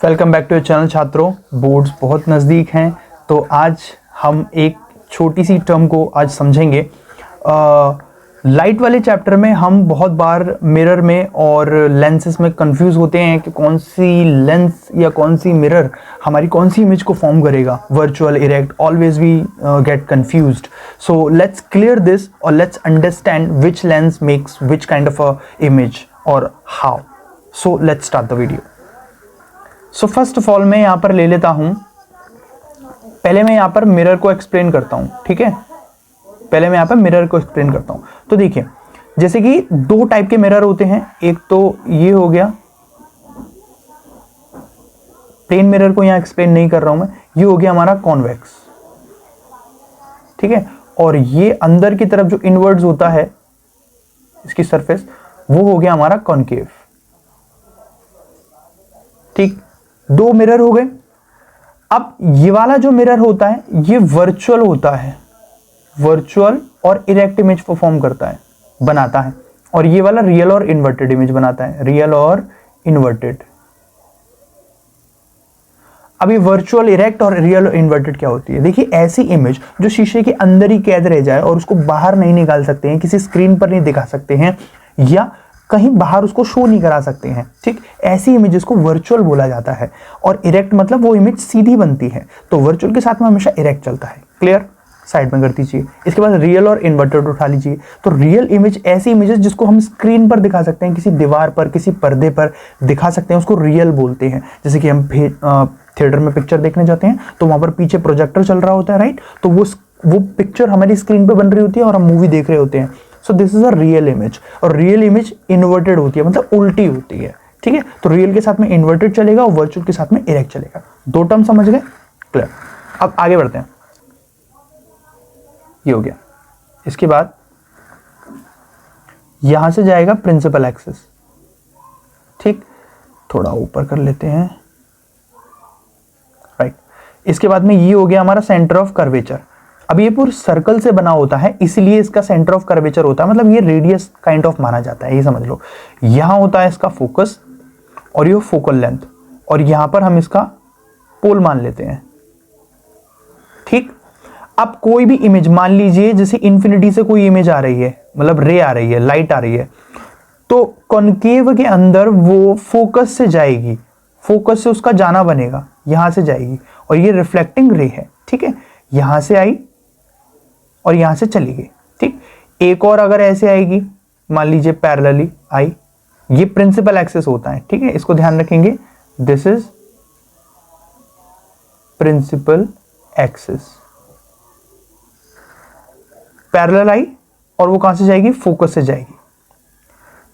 Welcome back to your channel छात्रों। Boards बहुत नज़दीक हैं तो आज हम एक छोटी सी टर्म को आज समझेंगे। लाइट वाले चैप्टर में हम बहुत बार मिरर में और लेंसेस में कंफ्यूज होते हैं कि कौन सी लेंस या कौन सी मिरर हमारी कौन सी इमेज को फॉर्म करेगा, virtual, erect, always we get confused. So let's clear this और let's understand which lens makes which kind of a image और how. So let's start the video. So first of all मैं यहाँ पर ले लेता हूँ, पहले मैं यहाँ पर मिरर को एक्सप्लेन करता हूँ। ठीक है, पहले मैं यहाँ पर मिरर को एक्सप्लेन करता हूँ। तो देखिए, जैसे कि दो टाइप के मिरर होते हैं। एक तो ये हो गया, प्लेन मिरर को यहाँ एक्सप्लेन नहीं कर रहा हूँ मैं, ये हो गया हमारा कॉन्वेक्स। ठीक है, और ये अंदर की तरफ जो इनवर्ड्स होता है इसकी सरफेस, वो हो गया हमारा कॉनकेव। ठीक, दो मिरर हो गए। अब ये वाला जो मिरर होता है ये वर्चुअल होता है, वर्चुअल और इरेक्ट इमेज परफॉर्म करता है, बनाता है। और ये वाला रियल और इन्वर्टेड इमेज बनाता है, रियल और इन्वर्टेड। अब ये वर्चुअल, इरेक्ट और रियल और इन्वर्टेड क्या होती है? देखिए, ऐसी इमेज जो शीशे के अंदर ही कैद रह जाए और उसको बाहर नहीं निकाल सकते हैं, किसी स्क्रीन पर नहीं दिखा सकते हैं या कहीं बाहर उसको शो नहीं करा सकते हैं। ठीक, ऐसी इमेजेस को वर्चुअल बोला जाता है। और इरेक्ट मतलब वो इमेज सीधी बनती है, तो वर्चुअल के साथ में हमेशा इरेक्ट चलता है। क्लियर? साइड में कर दीजिए। इसके बाद रियल और इन्वर्टेड उठा लीजिए। तो रियल इमेज ऐसी इमेजेस जिसको हम स्क्रीन पर दिखा सकते हैं, किसी दीवार पर, किसी पर्दे पर दिखा सकते हैं, उसको रियल बोलते हैं। जैसे कि हम थिएटर में पिक्चर देखने जाते हैं तो वहां पर पीछे प्रोजेक्टर चल रहा होता है, राइट? तो वो पिक्चर हमारी स्क्रीन पर बन रही होती है और हम मूवी देख रहे होते हैं। सो this is a real image. और रियल इमेज इन्वर्टेड होती है, मतलब उल्टी होती है। ठीक है, तो रियल के साथ में इन्वर्टेड चलेगा और वर्चुअल के साथ में इरेक्ट चलेगा। दो टर्म समझ गए? क्लियर। अब आगे बढ़ते हैं। ये हो गया। इसके बाद यहां से जाएगा प्रिंसिपल एक्सिस। ठीक, थोड़ा ऊपर कर लेते हैं, राइट। इसके बाद में ये हो गया हमारा सेंटर ऑफ कर्वेचर। अब ये पूरे सर्कल से बना होता है, इसलिए इसका सेंटर ऑफ कर्वेचर होता है, मतलब ये रेडियस काइंड ऑफ माना जाता है, ये समझ लो। यहां होता है इसका फोकस और ये फोकल लेंथ, और यहां पर हम इसका पोल मान लेते हैं। ठीक, अब कोई भी इमेज मान लीजिए, जैसे इंफिनिटी से कोई इमेज आ रही है, मतलब रे आ रही है, लाइट आ रही है, तो कॉनकेव के अंदर वो फोकस से जाएगी, फोकस से उसका जाना बनेगा, यहां से जाएगी, और ये रिफ्लेक्टिंग रे है। ठीक है, यहां से आई और यहां से चली गई। ठीक, एक और अगर ऐसे आएगी, मान लीजिए पैरेलली आई, ये प्रिंसिपल एक्सिस होता है। ठीक है, इसको ध्यान रखेंगे, this is principal axis. Parallel आई और वो कहां से जाएगी? फोकस से जाएगी।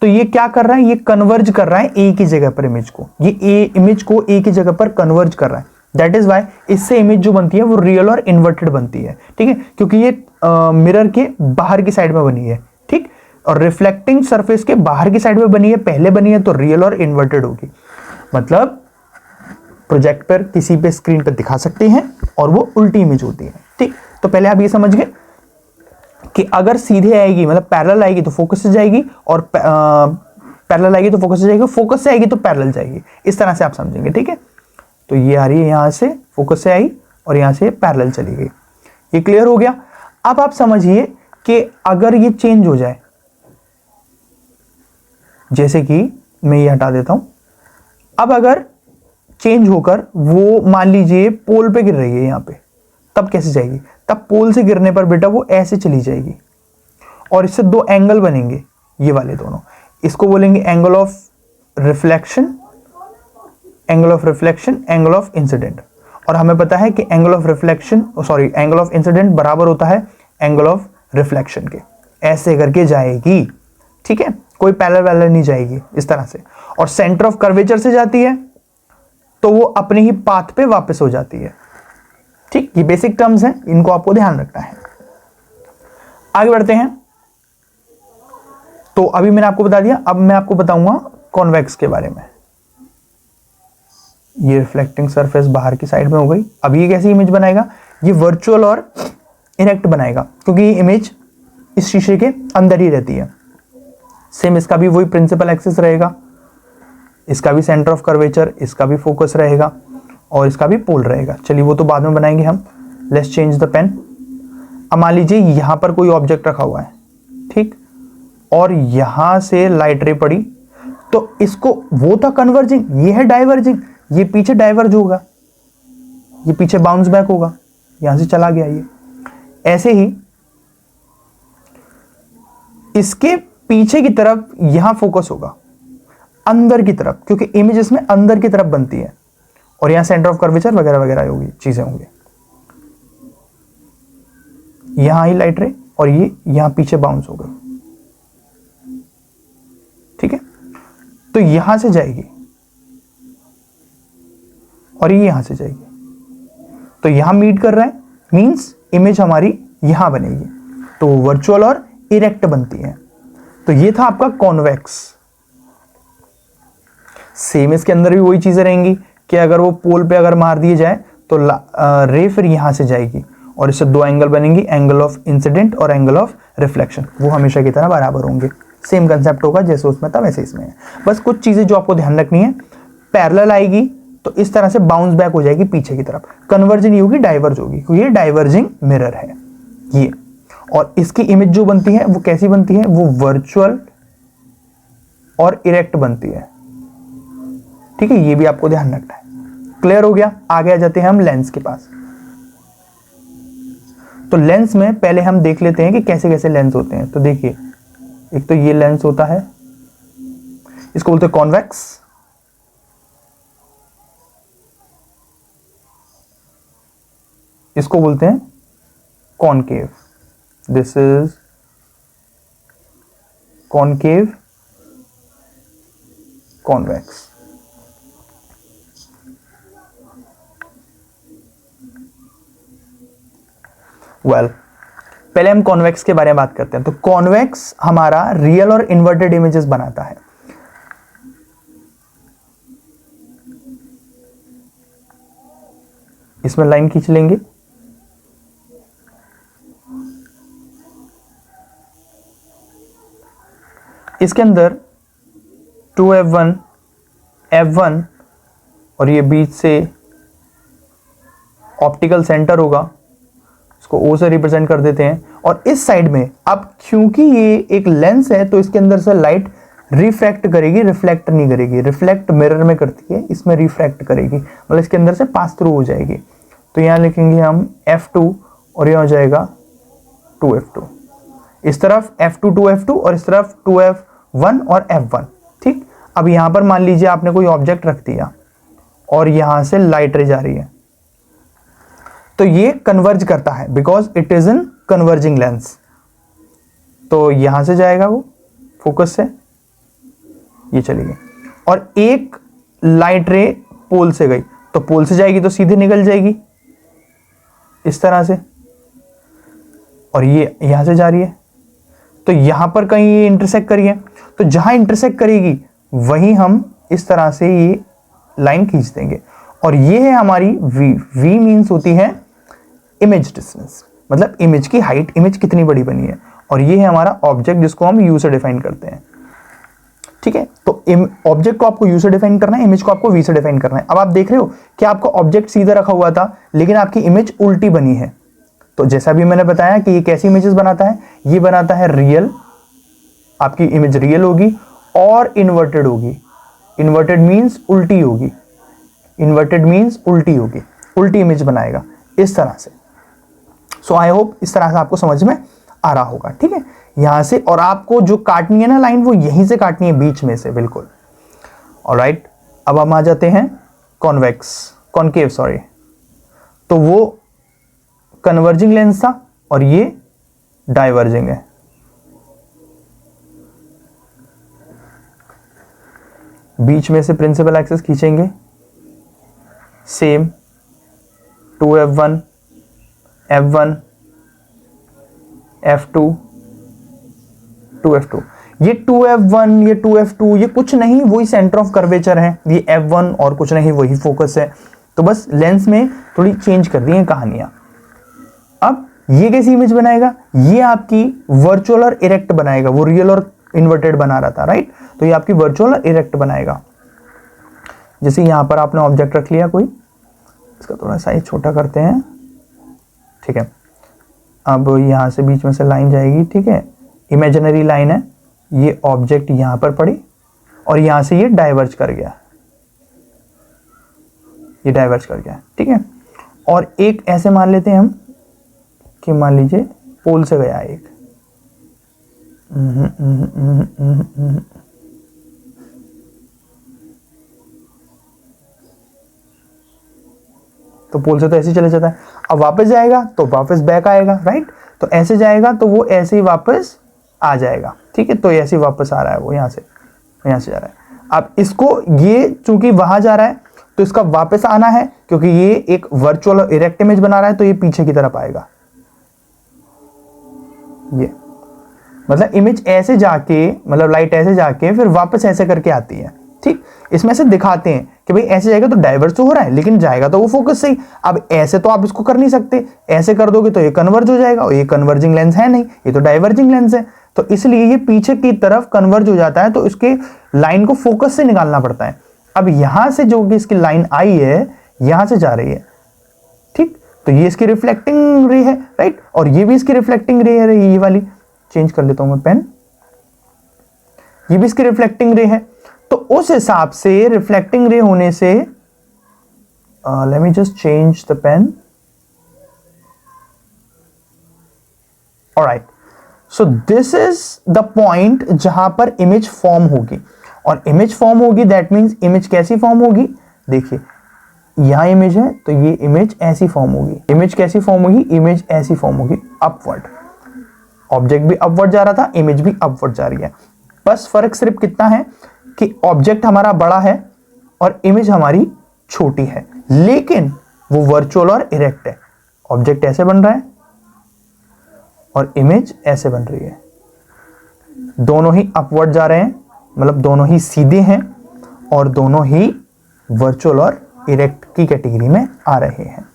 तो ये क्या कर रहा है? ये कन्वर्ज कर रहा है एक ही जगह पर इमेज को, ये इमेज को एक ही जगह पर कन्वर्ज कर रहा है। दैट इज वाई इससे इमेज जो बनती है वो रियल और इन्वर्टेड बनती है। ठीक है, क्योंकि ये मिरर के बाहर की साइड में बनी है। ठीक, और रिफ्लेक्टिंग सरफेस के बाहर की साइड में बनी है, पहले बनी है, तो रियल और इन्वर्टेड होगी। मतलब प्रोजेक्टर किसी पे स्क्रीन पर दिखा सकते हैं और वो उल्टी इमेज होती है। ठीक, तो पहले आप ये समझ गए कि अगर सीधे आएगी, मतलब पैरेलल आएगी तो फोकस से जाएगी, और पैरेलल आएगी तो फोकस से जाएगी, फोकस से आएगी तो पैरेलल जाएगी। इस तरह से आप समझेंगे। ठीक है, तो ये आ रही है यहां से, फोकस से आई और यहां से पैरेलल चली गई। ये क्लियर हो गया। अब आप समझिए कि अगर ये चेंज हो जाए, जैसे कि मैं ये हटा देता हूं, अब अगर चेंज होकर वो मान लीजिए पोल पे गिर रही है यहां पे, तब कैसे जाएगी? तब पोल से गिरने पर बेटा वो ऐसे चली जाएगी, और इससे दो एंगल बनेंगे, ये वाले दोनों। इसको बोलेंगे angle of reflection, angle of reflection, angle of incident. और हमें पता है कि angle of reflection, sorry, angle of incident बराबर होता है एंगल ऑफ रिफ्लेक्शन के। ऐसे करके जाएगी। ठीक है, कोई पैरेलल वैरेलल नहीं जाएगी, इस तरह से। और सेंटर ऑफ कर्वेचर से जाती है तो वो अपने ही पाथ पे वापस हो जाती है। ठीक, ये बेसिक टर्म्स हैं, इनको आपको ध्यान रखना है। आगे बढ़ते हैं। तो अभी मैंने आपको बता दिया, अब मैं आपको बताऊंगा कॉन्वेक्स के बारे में। ये रिफ्लेक्टिंग सरफेस बाहर की साइड में हो गई। अब ये कैसी इमेज बनाएगा? ये वर्चुअल और इरेक्ट बनाएगा, क्योंकि ये इमेज इस शीशे के अंदर ही रहती है। सेम इसका भी वही प्रिंसिपल एक्सिस रहेगा। इसका भी सेंटर ऑफ कर्वेचर, इसका भी फोकस रहेगा और इसका भी पोल रहेगा। चलिए वो तो बाद में बनाएंगे हम। Let's change the pen. अब मान लीजिए यहां पर कोई ऑब्जेक्ट रखा हुआ है, ठीक, और यहां से लाइट रे पड़ी, तो इसको, वो था कन्वर्जिंग, ये है डाइवर्जिंग, ये पीछे डाइवर्ज होगा, ये पीछे बाउंस बैक होगा, यहां से चला गया ये। ऐसे ही इसके पीछे की तरफ यहां फोकस होगा, अंदर की तरफ, क्योंकि इमेज इसमें अंदर की तरफ बनती है, और यहां सेंटर ऑफ कर्वेचर वगैरह वगैरह होगी, चीजें होंगी। यहां आई लाइट रे और ये यहां पीछे बाउंस हो गई, ठीक है। तो यहां से जाएगी और ये यहां से जाएगी, तो यहां मीट कर रहा है, मींस इमेज हमारी यहां बनेगी, तो वर्चुअल और इरेक्ट बनती है। तो ये था आपका कॉन्वेक्स। सेम इसके अंदर भी वही चीजें रहेंगी कि अगर वो पोल पे अगर मार दिए जाए तो रे फिर यहां से जाएगी और इससे दो एंगल बनेंगी, एंगल ऑफ इंसिडेंट और एंगल ऑफ रिफ्लेक्शन, वो हमेशा की तरह बराबर होंगे। सेम कंसेप्ट होगा जैसे उसमें था वैसे इसमें है। बस कुछ चीजें जो आपको ध्यान रखनी है, पैरेलल आएगी तो इस तरह से बाउंस बैक हो जाएगी पीछे की तरफ, कन्वर्ज नहीं होगी, डाइवर्ज होगी, क्योंकि ये डाइवर्जिंग मिरर है ये। और इसकी इमेज जो बनती है वो कैसी बनती है, वो वर्चुअल और इरेक्ट बनती है, ठीक है। ये भी आपको ध्यान रखना है। क्लियर हो गया। आगे आ जाते हैं हम लेंस के पास। तो लेंस में पहले हम देख लेते हैं कि कैसे कैसे लेंस होते हैं। तो देखिए, एक तो ये लेंस होता है, इसको बोलते हैं कॉन्वेक्स, इसको बोलते हैं concave. This is concave, convex. पहले हम कॉन्वेक्स के बारे में बात करते हैं। तो कॉन्वेक्स हमारा रियल और इन्वर्टेड इमेजेस बनाता है। इसमें लाइन खींच लेंगे, इसके अंदर 2f1 f1 और ये बीच से ऑप्टिकल सेंटर होगा, इसको O से रिप्रेजेंट कर देते हैं। और इस साइड में, अब क्योंकि ये एक लेंस है तो इसके अंदर से लाइट रिफ्रैक्ट करेगी, रिफ्लेक्ट नहीं करेगी। रिफ्लेक्ट मिरर में करती है, इसमें रिफ्रैक्ट करेगी, मतलब इसके अंदर से पास थ्रू हो जाएगी। तो यहां लिखेंगे हम f2 और यह हो जाएगा 2f2। इस तरफ f2 2f2 और इस तरफ 2f1 और f1, ठीक। अब यहां पर मान लीजिए आपने कोई ऑब्जेक्ट रख दिया और यहां से लाइट रे जा रही है, तो ये कन्वर्ज करता है because it is in converging lens. तो यहां से जाएगा वो फोकस से, ये चली गई। और एक लाइट रे पोल से गई, तो पोल से जाएगी तो सीधे निकल जाएगी इस तरह से, और ये यहां से जा रही है, तो यहां पर कहीं ये इंटरसेक्ट करी है, तो जहां इंटरसेक्ट करेगी वहीं हम इस तरह से ये लाइन खींच देंगे। और ये है हमारी v। v मीन्स होती है इमेज डिस्टेंस, मतलब इमेज की हाइट, इमेज कितनी बड़ी बनी है। और ये है हमारा ऑब्जेक्ट जिसको हम u से डिफाइन करते हैं, ठीक है। तो ऑब्जेक्ट को आपको u से डिफाइन करना है, इमेज को आपको v से डिफाइन करना है। अब आप देख रहे हो कि आपका ऑब्जेक्ट सीधा रखा हुआ था लेकिन आपकी इमेज उल्टी बनी है। तो जैसा भी मैंने बताया कि ये कैसी इमेजेस बनाता है, ये बनाता है रियल, आपकी इमेज रियल होगी और इन्वर्टेड होगी। इन्वर्टेड मीन्स उल्टी होगी, इन्वर्टेड मीन्स उल्टी होगी, उल्टी इमेज बनाएगा इस तरह से। सो आई होप इस तरह से आपको समझ में आ रहा होगा, ठीक है। यहां से, और आपको जो काटनी है ना लाइन, वो यहीं से काटनी है, बीच में से, बिल्कुल। ऑलराइट, अब हम आ जाते हैं कॉनकेव सॉरी। तो वो कन्वर्जिंग लेंस था और ये डाइवर्जिंग है। बीच में से प्रिंसिपल एक्सिस खींचेंगे, same 2f1 f1 f2 2f2। ये 2f1 ये 2f2 ये कुछ नहीं, वही सेंटर ऑफ कर्वेचर है। ये f1 और कुछ नहीं, वही फोकस है। तो बस लेंस में थोड़ी चेंज कर दी है कहानियां। अब ये कैसी इमेज बनाएगा, ये आपकी वर्चुअल और इरेक्ट बनाएगा। वो रियल और इन्वर्टेड बना रहा था, राइट। तो ये आपकी वर्चुअल और इरेक्ट बनाएगा। जैसे यहाँ पर आपने ऑब्जेक्ट रख लिया कोई, इसका थोड़ा साइज छोटा करते हैं, ठीक है। अब यहाँ से बीच में से लाइन जाएगी, ठीक है, इमेजिनरी लाइन है, ये ऑब्जेक्ट यहाँ पर पड़ी और यहाँ से ये डाइवर्ज कर गया, ये डाइवर्ज कर गया, ठीक है। और एक ऐसे मान लेते हैं हम कि मान लीजिए पोल से गया एक, तो पोल से तो ऐसे ही चले जाता है, अब वापस जाएगा तो वापस बैक आएगा, राइट। तो ऐसे जाएगा तो वो ऐसे ही वापस आ जाएगा, ठीक है। तो ऐसे ही वापस आ रहा है वो, यहाँ से जा रहा है। अब इसको, ये चूंकि वहां जा रहा है तो इसका वापस आना है, क्योंकि ये एक वर्चुअल और इरेक्ट इमेज बना रहा है, तो ये पीछे की तरफ आएगा। ये मतलब इमेज ऐसे जाके, मतलब लाइट ऐसे जाके फिर वापस ऐसे करके आती है, ठीक। इसमें से दिखाते हैं कि भाई ऐसे जाएगा तो डाइवर्ज तो हो रहा है, लेकिन जाएगा तो वो फोकस से ही। अब ऐसे तो आप इसको कर नहीं सकते, ऐसे कर दोगे तो ये कन्वर्ज हो जाएगा, और ये कन्वर्जिंग लेंस है नहीं, ये तो डाइवर्जिंग लेंस है। तो इसलिए ये पीछे की तरफ कन्वर्ज हो जाता है, तो इसके लाइन को फोकस से निकालना पड़ता है। अब यहां से जो कि इसकी लाइन आई है, यहां से जा रही है, ठीक। तो ये इसकी रिफ्लेक्टिंग रे है, राइट, और ये भी इसकी रिफ्लेक्टिंग रे है, ये वाली चेंज कर लेता हूं मैं पेन, ये भी इसकी रिफ्लेक्टिंग रे है। तो उस हिसाब से रिफ्लेक्टिंग रे होने से, let me just change the pen, alright. So this is the point जहां पर इमेज फॉर्म होगी, और इमेज फॉर्म होगी दैट मींस इमेज कैसी फॉर्म होगी, देखिए यहां इमेज है तो ये इमेज ऐसी फॉर्म होगी। इमेज कैसी फॉर्म होगी, इमेज ऐसी फॉर्म होगी, अपवर्ड। ऑब्जेक्ट भी अपवर्ड जा रहा था, इमेज भी अपवर्ड जा रही है। बस फर्क सिर्फ कितना है कि ऑब्जेक्ट हमारा बड़ा है और इमेज हमारी छोटी है, लेकिन वो वर्चुअल और इरेक्ट है। ऑब्जेक्ट ऐसे बन रहा है और इमेज ऐसे बन रही है, दोनों ही अपवर्ड जा रहे हैं, मतलब दोनों ही सीधे हैं और दोनों ही वर्चुअल और इरेक्ट की कैटेगरी में आ रहे हैं।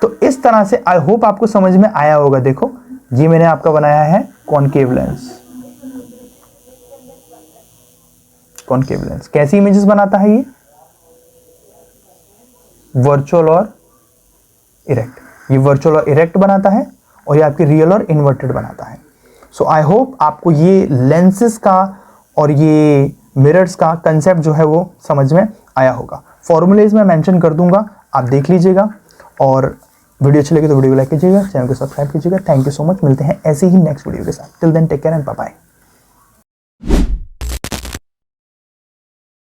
तो इस तरह से आई होप आपको समझ में आया होगा। देखो ये मैंने आपका बनाया है कॉनकेव लेंस। कॉनकेव लेंस कैसी इमेजेस बनाता है, ये वर्चुअल और इरेक्ट, ये वर्चुअल और इरेक्ट बनाता है, और ये आपकी रियल और इन्वर्टेड बनाता है। सो आई होप आपको ये लेंसेस का और ये मिरर्स का कंसेप्ट जो है वो समझ में आया होगा। फॉर्मूलेज मैं मेंशन कर दूंगा, आप देख लीजिएगा, और वीडियो अच्छी लगी तो वीडियो को लाइक कीजिएगा, चैनल को सब्सक्राइब कीजिएगा। थैंक यू सो मच, मिलते हैं ऐसे ही नेक्स्ट वीडियो के साथ। Till then take care and bye bye.